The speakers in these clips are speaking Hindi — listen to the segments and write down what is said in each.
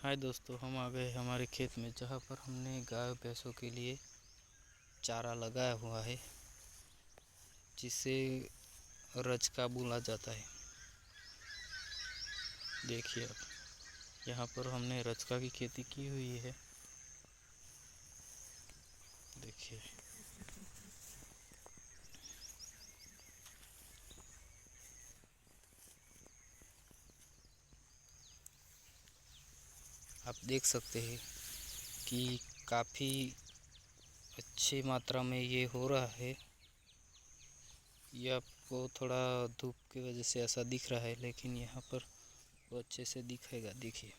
हाय दोस्तों, हम आ गए हमारे खेत में जहाँ पर हमने गाय भैंसों के लिए चारा लगाया हुआ है, जिसे रजका बोला जाता है। देखिए, अब यहाँ पर हमने रजका की खेती की हुई है। देखिए, आप देख सकते हैं कि काफ़ी अच्छी मात्रा में ये हो रहा है। ये आपको थोड़ा धूप की वजह से ऐसा दिख रहा है, लेकिन यहाँ पर वो अच्छे से दिखेगा। देखिए,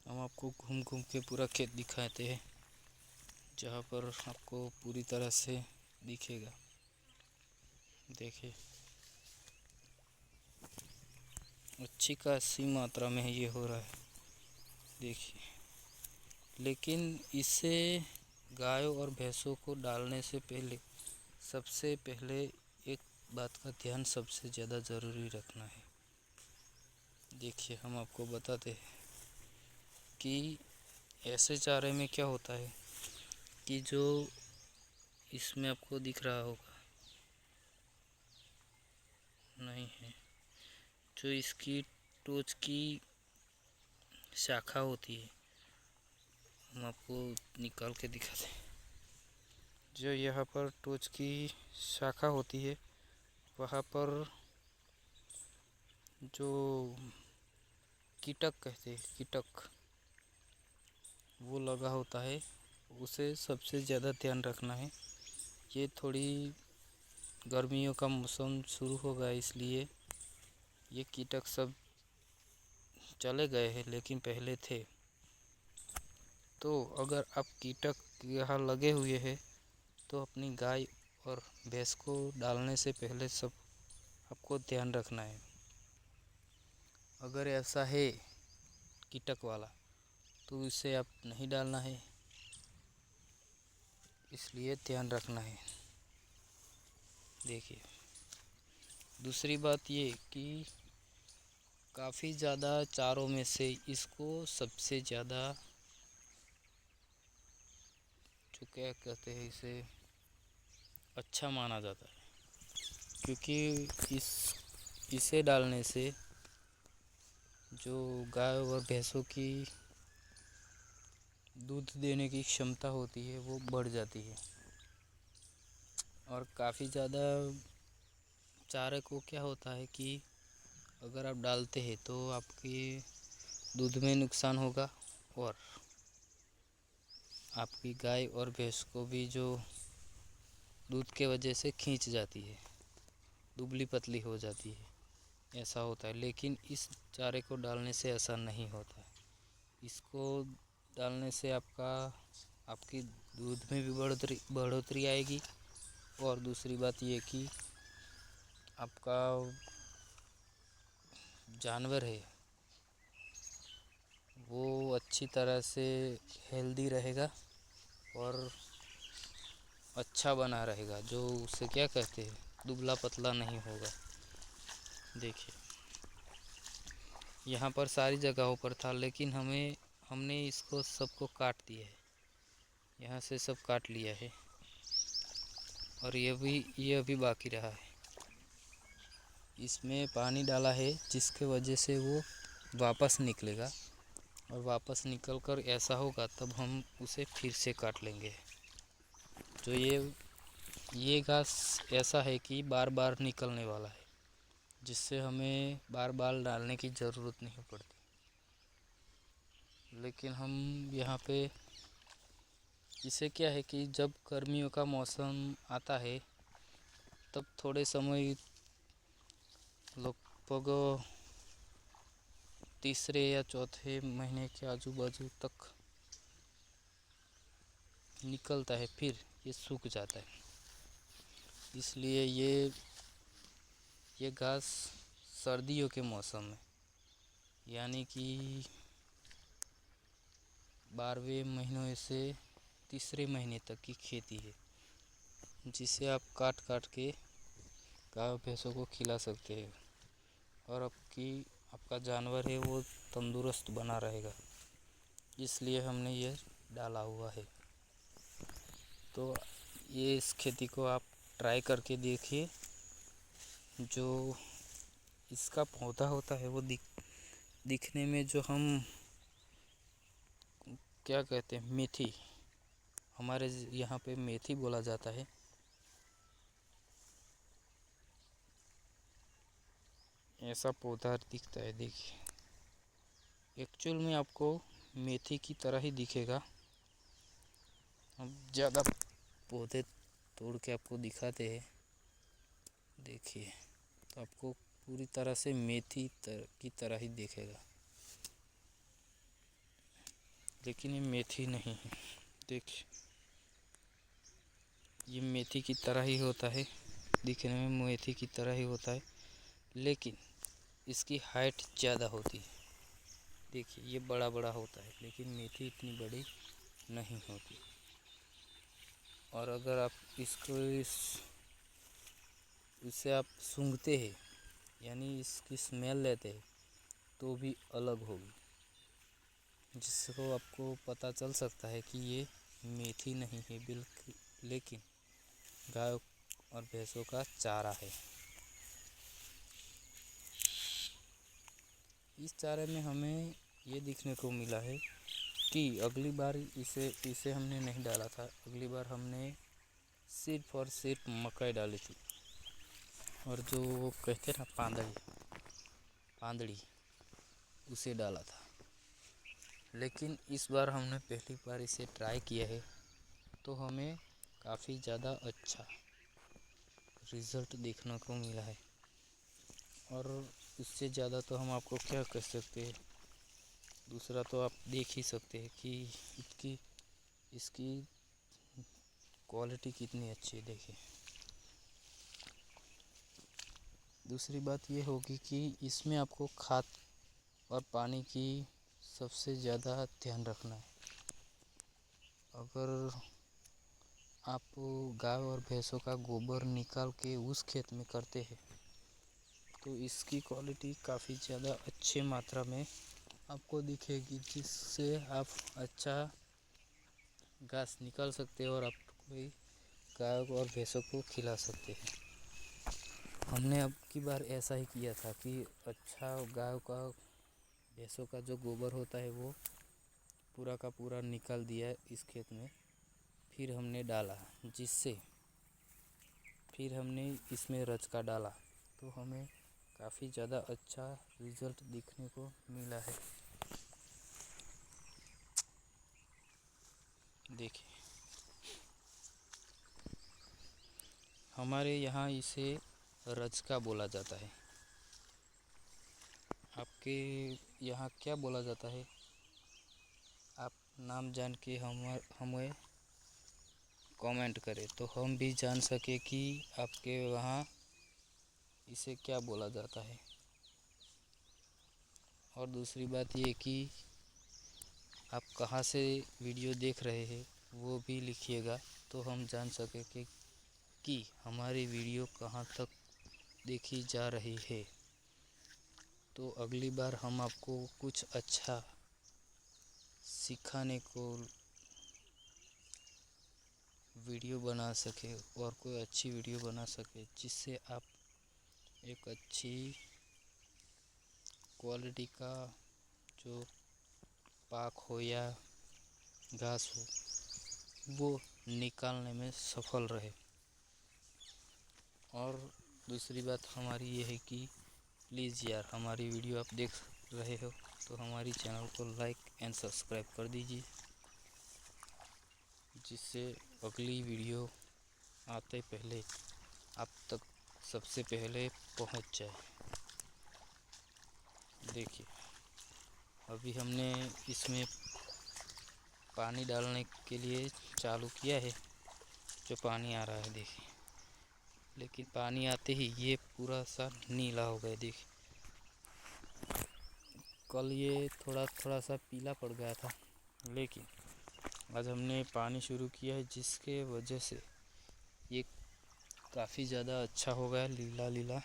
हम आपको घूम घूम के पूरा खेत दिखाते हैं, जहाँ पर आपको पूरी तरह से दिखेगा। देखिए, अच्छी खासी मात्रा में ये हो रहा है। देखिए, लेकिन इसे गायों और भैंसों को डालने से पहले सबसे पहले एक बात का ध्यान सबसे ज़्यादा ज़रूरी रखना है। देखिए, हम आपको बताते हैं कि ऐसे चारे में क्या होता है कि जो इसमें आपको दिख रहा होगा, नहीं है, जो इसकी टोच की शाखा होती है, हम आपको निकाल के दिखाते हैं। जो यहाँ पर टोच की शाखा होती है, वहाँ पर जो कीटक कहते हैं, कीटक वो लगा होता है। उसे सबसे ज़्यादा ध्यान रखना है। ये थोड़ी गर्मियों का मौसम शुरू होगा, इसलिए ये कीटक सब चले गए हैं, लेकिन पहले थे। तो अगर आप कीटक यहाँ लगे हुए हैं तो अपनी गाय और भैंस को डालने से पहले सब आपको ध्यान रखना है। अगर ऐसा है कीटक वाला, तो इसे आप नहीं डालना है, इसलिए ध्यान रखना है। देखिए, दूसरी बात ये कि काफ़ी ज़्यादा चारों में से इसको सबसे ज़्यादा, जो क्या कहते हैं, इसे अच्छा माना जाता है, क्योंकि इसे डालने से जो गाय और भैंसों की दूध देने की क्षमता होती है वो बढ़ जाती है। और काफ़ी ज़्यादा चारे को क्या होता है कि अगर आप डालते हैं तो आपकी दूध में नुकसान होगा, और आपकी गाय और भैंस को भी जो दूध के वजह से खींच जाती है, दुबली पतली हो जाती है, ऐसा होता है। लेकिन इस चारे को डालने से ऐसा नहीं होता है। इसको डालने से आपकी दूध में भी बढ़ोतरी आएगी, और दूसरी बात ये कि आपका जानवर है वो अच्छी तरह से हेल्दी रहेगा और अच्छा बना रहेगा, जो उसे क्या कहते हैं, दुबला पतला नहीं होगा। देखिए, यहाँ पर सारी जगहों पर था, लेकिन हमने इसको सबको काट दिया है। यहाँ से सब काट लिया है, और ये अभी बाकी रहा है। इसमें पानी डाला है, जिसके वजह से वो वापस निकलेगा, और वापस निकल कर ऐसा होगा तब हम उसे फिर से काट लेंगे। जो ये घास ऐसा है कि बार बार निकलने वाला है, जिससे हमें बार बार डालने की ज़रूरत नहीं पड़ती। लेकिन हम यहाँ पे इसे क्या है कि जब गर्मियों का मौसम आता है, तब थोड़े समय लगभग तीसरे या चौथे महीने के आजू बाजू तक निकलता है, फिर ये सूख जाता है। इसलिए ये घास सर्दियों के मौसम में, यानी कि 12वें महीनों से तीसरे महीने तक की खेती है, जिसे आप काट काट के गाय भैंसों को खिला सकते हैं और आपका जानवर है वो तंदुरुस्त बना रहेगा, इसलिए हमने ये डाला हुआ है। तो ये इस खेती को आप ट्राई करके देखिए। जो इसका पौधा होता है वो दिखने में जो हम क्या कहते हैं, मेथी, हमारे यहाँ पे मेथी बोला जाता है। ऐसा पौधा दिखता है, देखिए एक्चुअल में आपको मेथी की तरह ही दिखेगा। हम ज़्यादा पौधे तोड़ के आपको दिखाते हैं, देखिए तो आपको पूरी तरह से मेथी की तरह ही दिखेगा, लेकिन ये मेथी नहीं है। देखिए ये मेथी की तरह ही होता है, दिखने में मेथी की तरह ही होता है, लेकिन इसकी हाइट ज़्यादा होती है। देखिए ये बड़ा बड़ा होता है, लेकिन मेथी इतनी बड़ी नहीं होती। और अगर आप इससे आप सूंघते हैं, यानी इसकी स्मेल लेते हैं, तो भी अलग होगी, जिसको आपको पता चल सकता है कि ये मेथी नहीं है बिल्कुल, लेकिन गाय और भैंसों का चारा है। इस चारे में हमें ये देखने को मिला है कि अगली बार इसे हमने नहीं डाला था। अगली बार हमने सिर्फ और सिर्फ मकई डाली थी, और जो वो कहते ना पांदड़ी उसे डाला था। लेकिन इस बार हमने पहली बार इसे ट्राई किया है, तो हमें काफ़ी ज़्यादा अच्छा रिज़ल्ट देखने को मिला है। और इससे ज़्यादा तो हम आपको क्या कह सकते हैं, दूसरा तो आप देख ही सकते हैं कि इसकी क्वालिटी कितनी अच्छी है। देखिए दूसरी बात ये होगी कि इसमें आपको खाद और पानी की सबसे ज़्यादा ध्यान रखना है। अगर आप गाय और भैंसों का गोबर निकाल के उस खेत में करते हैं, तो इसकी क्वालिटी काफ़ी ज़्यादा अच्छी मात्रा में आपको दिखेगी, जिससे आप अच्छा घास निकाल सकते हैं और आप कोई गाय और भैंसों को खिला सकते हैं। हमने अब की बार ऐसा ही किया था कि अच्छा गाय का भैंसों का जो गोबर होता है वो पूरा का पूरा निकाल दिया इस खेत में, फिर हमने डाला, जिससे फिर हमने इसमें रचका डाला, तो हमें काफ़ी ज़्यादा अच्छा रिज़ल्ट दिखने को मिला है। देखिए हमारे यहाँ इसे रचका बोला जाता है। आपके यहाँ क्या बोला जाता है, आप नाम जान के हमें कमेंट करें, तो हम भी जान सके कि आपके वहाँ इसे क्या बोला जाता है। और दूसरी बात ये कि आप कहाँ से वीडियो देख रहे हैं वो भी लिखिएगा, तो हम जान सके कि हमारी वीडियो कहाँ तक देखी जा रही है। तो अगली बार हम आपको कुछ अच्छा सिखाने को वीडियो बना सके, और कोई अच्छी वीडियो बना सके, जिससे आप एक अच्छी क्वालिटी का जो पाक हो या घास हो वो निकालने में सफल रहे। और दूसरी बात हमारी ये है कि प्लीज़ यार, हमारी वीडियो आप देख रहे हो तो हमारी चैनल को लाइक एंड सब्सक्राइब कर दीजिए, जिससे अगली वीडियो आते पहले आप तक सबसे पहले पहुंच जाए। देखिए अभी हमने इसमें पानी डालने के लिए चालू किया है, जो पानी आ रहा है देखिए, लेकिन पानी आते ही ये पूरा सा नीला हो गया। देखिए कल ये थोड़ा थोड़ा सा पीला पड़ गया था, लेकिन आज हमने पानी शुरू किया है, जिसके वजह से ये काफ़ी ज़्यादा अच्छा हो गया, लीला लीला,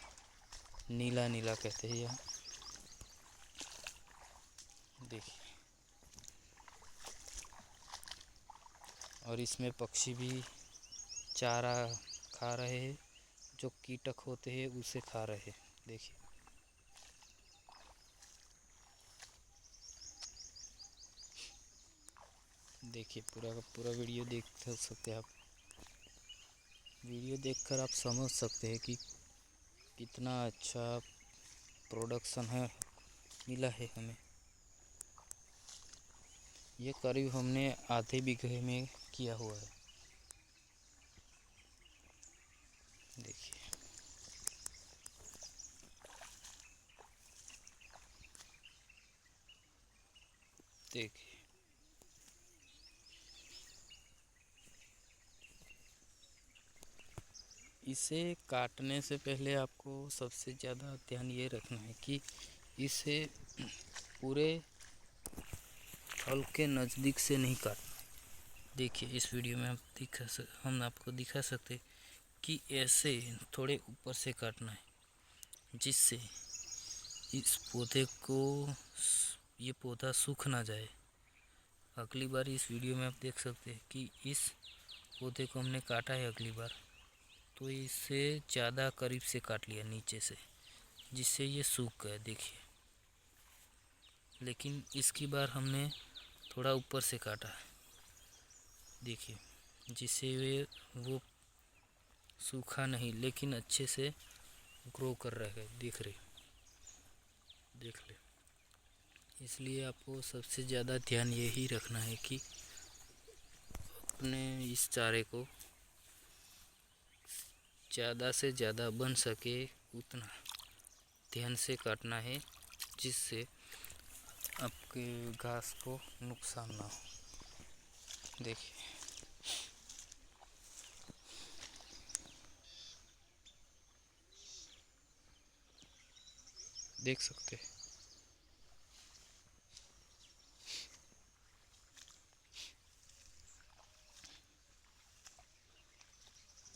नीला नीला कहते हैं यहाँ। देखिए, और इसमें पक्षी भी चारा खा रहे हैं, जो कीटक होते हैं उसे खा रहे हैं। देखिए, देखिए पूरा का पूरा वीडियो देख सकते हैं आप। वीडियो देखकर आप समझ सकते हैं कि कितना अच्छा प्रोडक्शन है, मिला है हमें। ये करीब हमने आधे बीघे में किया हुआ है। देखिए, देखिए इसे काटने से पहले आपको सबसे ज़्यादा ध्यान ये रखना है कि इसे पूरे फल के नज़दीक से नहीं काटना। देखिए, इस वीडियो में हम आपको दिखा सकते कि ऐसे थोड़े ऊपर से काटना है, जिससे इस पौधे को ये पौधा सूख ना जाए। अगली बार इस वीडियो में आप देख सकते हैं कि इस पौधे को हमने काटा है अगली बार, तो इसे ज़्यादा करीब से काट लिया नीचे से, जिससे ये सूख गया। देखिए, लेकिन इसकी बार हमने थोड़ा ऊपर से काटा है। देखिए, जिससे वो सूखा नहीं, लेकिन अच्छे से ग्रो कर रहा है। देख ले। इसलिए आपको सबसे ज़्यादा ध्यान यही रखना है कि अपने इस चारे को ज़्यादा से ज़्यादा बन सके उतना ध्यान से काटना है, जिससे आपके घास को नुकसान ना हो। देखिए, देख सकते हैं।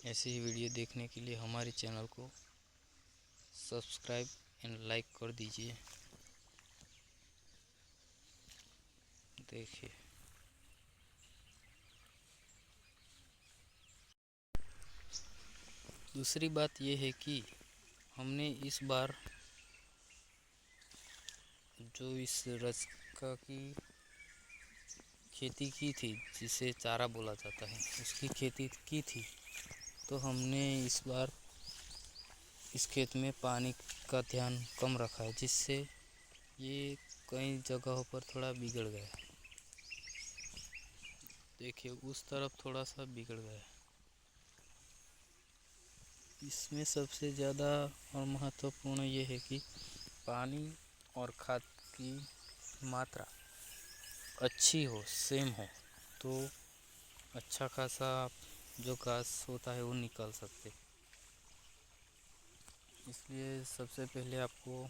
ऐसे ही वीडियो देखने के लिए हमारे चैनल को सब्सक्राइब एंड लाइक कर दीजिए। देखिए, दूसरी बात यह है कि हमने इस बार जो इस रचका की खेती की थी, जिसे चारा बोला जाता है, उसकी खेती की थी, तो हमने इस बार इस खेत में पानी का ध्यान कम रखा है, जिससे ये कई जगहों पर थोड़ा बिगड़ गया। देखिए, उस तरफ थोड़ा सा बिगड़ गया। इसमें सबसे ज़्यादा और महत्वपूर्ण ये है कि पानी और खाद की मात्रा अच्छी हो, सेम हो, तो अच्छा खासा जो घास होता है वो निकाल सकते। इसलिए सबसे पहले आपको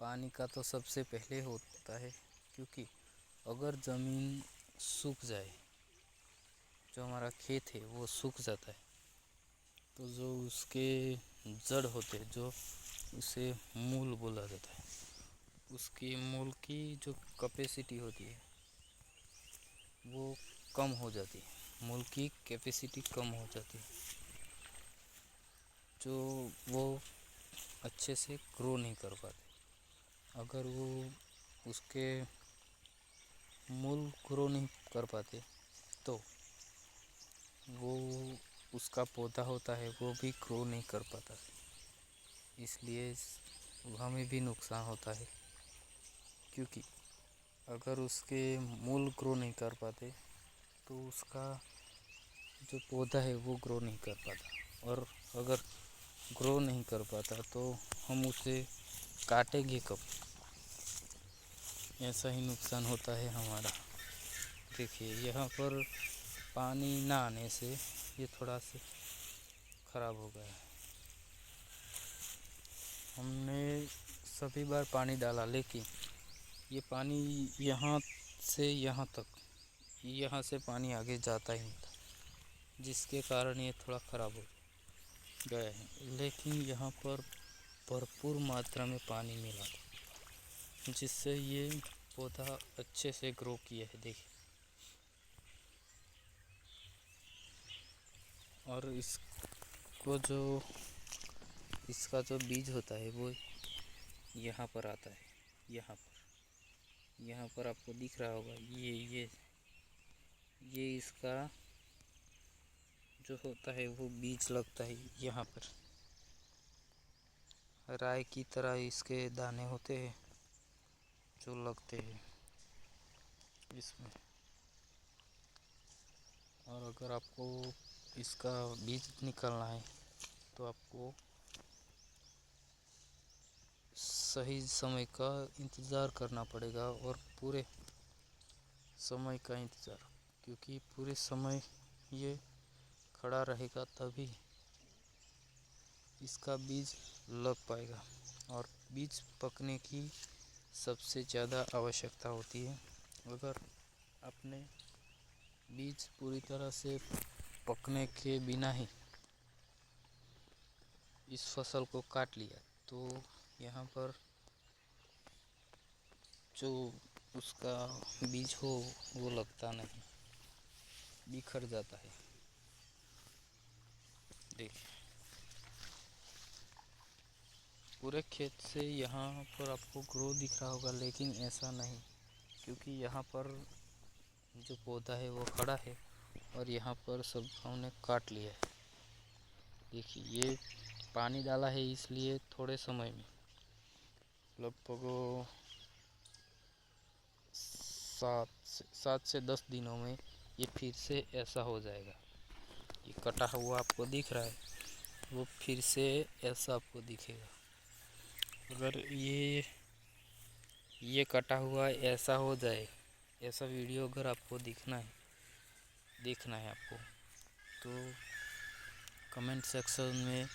पानी का तो सबसे पहले होता है, क्योंकि अगर ज़मीन सूख जाए, जो हमारा खेत है वो सूख जाता है, तो जो उसके जड़ होते हैं, जो उसे मूल बोला जाता है, उसकी मूल की जो कैपेसिटी होती है वो कम हो जाती है। मूल की कैपेसिटी कम हो जाती है, जो वो अच्छे से ग्रो नहीं कर पाते। अगर वो उसके मूल ग्रो नहीं कर पाते, तो वो उसका पौधा होता है वो भी ग्रो नहीं कर पाता। इसलिए हमें भी नुकसान होता है, क्योंकि अगर उसके मूल ग्रो नहीं कर पाते तो उसका जो पौधा है वो ग्रो नहीं कर पाता, और अगर ग्रो नहीं कर पाता तो हम उसे काटेंगे कब? ऐसा ही नुकसान होता है हमारा। देखिए, यहाँ पर पानी ना आने से ये थोड़ा सा ख़राब हो गया है। हमने सभी बार पानी डाला, लेकिन ये पानी यहाँ से यहाँ तक, यहाँ से पानी आगे जाता ही नहीं था, जिसके कारण ये थोड़ा ख़राब हो गया है। लेकिन यहाँ पर भरपूर मात्रा में पानी मिला था, जिससे ये पौधा अच्छे से ग्रो किया है। देखिए, और इसका जो बीज होता है वो यहाँ पर आता है। यहाँ पर आपको दिख रहा होगा, ये इसका जो होता है वो बीज लगता है यहाँ पर। राई की तरह इसके दाने होते हैं जो लगते हैं इसमें। और अगर आपको इसका बीज निकालना है तो आपको सही समय का इंतज़ार करना पड़ेगा, और पूरे समय का इंतज़ार, क्योंकि पूरे समय ये खड़ा रहेगा तभी इसका बीज लग पाएगा। और बीज पकने की सबसे ज़्यादा आवश्यकता होती है। अगर आपने बीज पूरी तरह से पकने के बिना ही इस फसल को काट लिया तो यहाँ पर जो उसका बीज हो वो लगता नहीं, बिखर जाता है। देखिए, पूरे खेत से यहाँ पर आपको ग्रो दिख रहा होगा, लेकिन ऐसा नहीं, क्योंकि यहाँ पर जो पौधा है वो खड़ा है और यहाँ पर सब हमने काट लिया है। देखिए, ये पानी डाला है इसलिए थोड़े समय में, लगभग 7 से 10 दिनों में ये फिर से ऐसा हो जाएगा। ये कटा हुआ आपको दिख रहा है, वो फिर से ऐसा आपको दिखेगा। अगर ये कटा हुआ ऐसा हो जाए, ऐसा वीडियो अगर आपको देखना है आपको, तो कमेंट सेक्शन में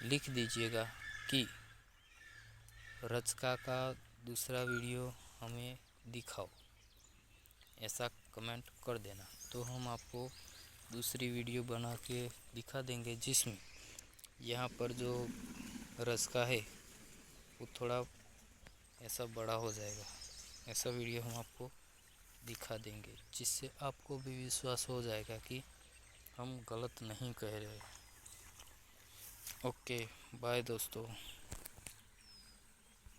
लिख दीजिएगा कि रचका का दूसरा वीडियो हमें दिखाओ। ऐसा कमेंट कर देना, तो हम आपको दूसरी वीडियो बना के दिखा देंगे, जिसमें यहाँ पर जो रचका है वो थोड़ा ऐसा बड़ा हो जाएगा। ऐसा वीडियो हम आपको दिखा देंगे, जिससे आपको भी विश्वास हो जाएगा कि हम गलत नहीं कह रहे। ओके, बाय दोस्तों।